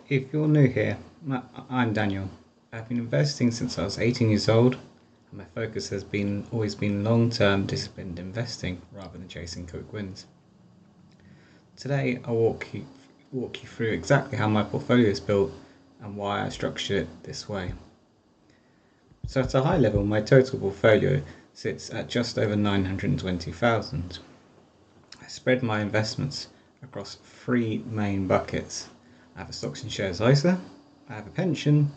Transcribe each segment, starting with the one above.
If you're new here, I'm Daniel. I've been investing since I was 18 years old, and my focus has always been long-term disciplined investing rather than chasing quick wins. Today, I'll walk you through exactly how my portfolio is built and why I structured it this way. So at a high level, my total portfolio sits at just over 920,000. I spread my investments across three main buckets. I have a stocks and shares ISA, I have a pension,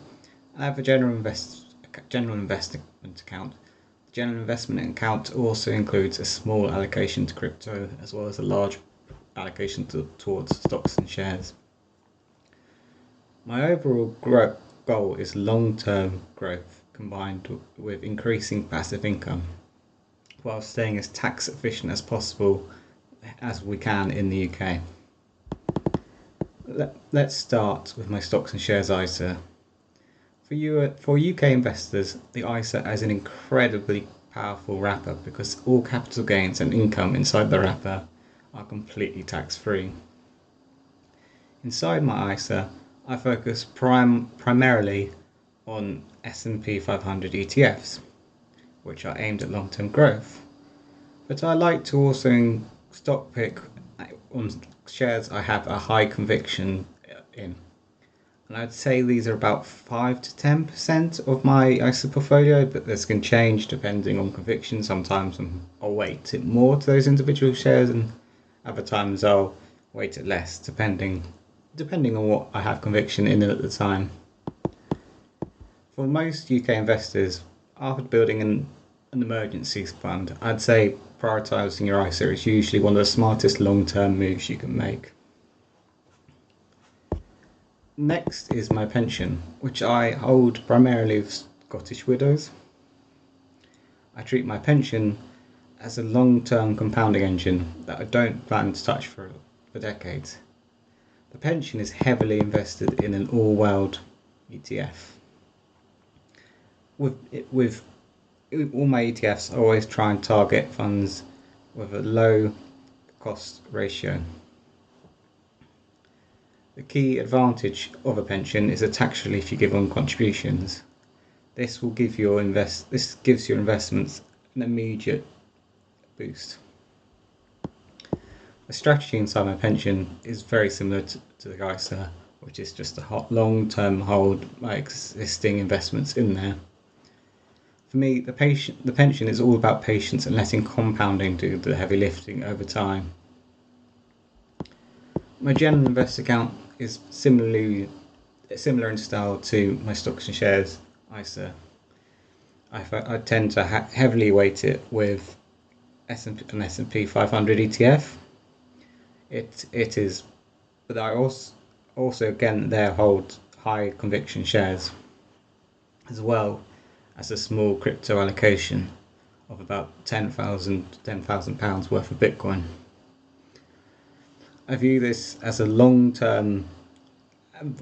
I have a general investment account. The general investment account also includes a small allocation to crypto as well as a large allocation towards stocks and shares. My overall goal is long-term growth combined with increasing passive income while staying as tax efficient as possible as we can in the UK. Let's start with my stocks and shares ISA. For UK investors, the ISA is an incredibly powerful wrapper because all capital gains and income inside the wrapper are completely tax-free. Inside my ISA, I focus primarily on S&P 500 ETFs, which are aimed at long-term growth. But I like to also stock pick on shares I have a high conviction in. And I'd say these are about 5 to 10% of my ISA portfolio, but this can change depending on conviction. Sometimes I'll weight it more to those individual shares, and other times I'll weight it less, depending on what I have conviction in at the time. For most UK investors, after building an emergency fund, I'd say prioritising your ISA is usually one of the smartest long-term moves you can make. Next is my pension, which I hold primarily with Scottish widows. I treat my pension as a long-term compounding engine that I don't plan to touch for decades. The pension is heavily invested in an all-world ETF. With all my ETFs, I always try and target funds with a low cost ratio. The key advantage of a pension is the tax relief you give on contributions. This gives your investments an immediate boost. The strategy inside my pension is very similar to the ISA, which is just a long-term hold my existing investments in there. For me, the pension is all about patience and letting compounding do the heavy lifting over time. My general invest account is similar in style to my stocks and shares ISA. I tend to heavily weight it with an S&P 500 ETF. It is, but I also again there hold high conviction shares, as well as a small crypto allocation of about £10,000 worth of Bitcoin. I view this as a long-term,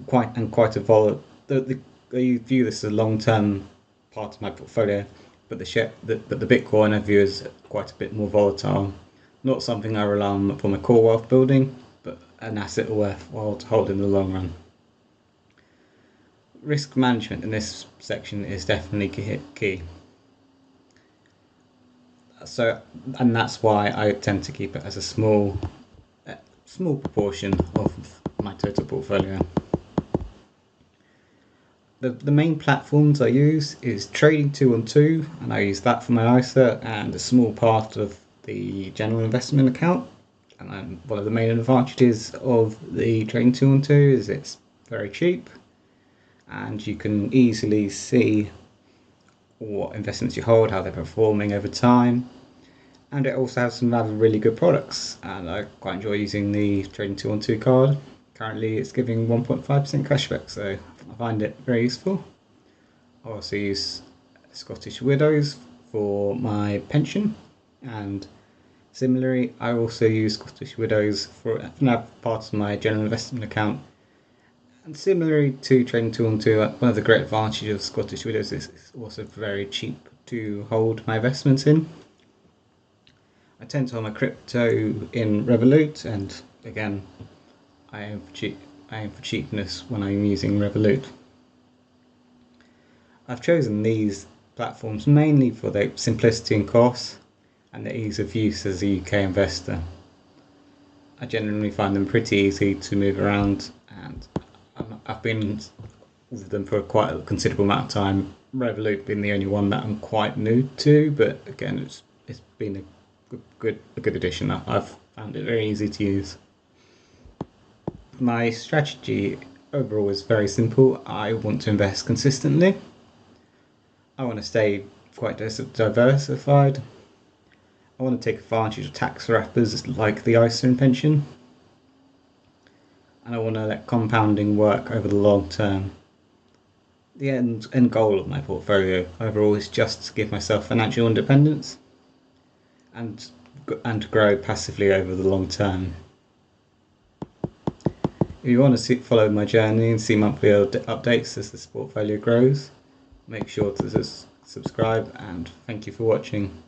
quite a volatile. I view this as a long-term part of my portfolio, but the Bitcoin I view as quite a bit more volatile. Not something I rely on for my core wealth building, but an asset worthwhile to hold in the long run. Risk management in this section is definitely key. And that's why I tend to keep it as a small proportion of my total portfolio. The main platforms I use is Trading 212, and I use that for my ISA and a small part of the general investment account. And one of the main advantages of the Trading 212 is it's very cheap, and you can easily see what investments you hold, how they're performing over time. And it also has some other really good products, and I quite enjoy using the Trading 212 card. Currently it's giving 1.5% cashback, so I find it very useful. I also use Scottish Widows for my pension, and similarly I also use Scottish Widows for part of my general investment account. And similarly to Trading 212, one of the great advantages of Scottish Widows is it's also very cheap to hold my investments in. I tend to hold my crypto in Revolut, and again, I have aim for cheapness when I'm using Revolut. I've chosen these platforms mainly for their simplicity and cost and their ease of use as a UK investor. I generally find them pretty easy to move around, and I've been with them for quite a considerable amount of time. Revolut being the only one that I'm quite new to, but again, it's been a good addition. I've found it very easy to use. My strategy overall is very simple. I want to invest consistently. I want to stay quite diversified. I want to take advantage of tax wrappers like the ISA and pension. And I want to let compounding work over the long term. The end goal of my portfolio overall is just to give myself financial independence and to grow passively over the long term. If you want to follow my journey and see monthly updates as this portfolio grows, make sure to subscribe, and thank you for watching.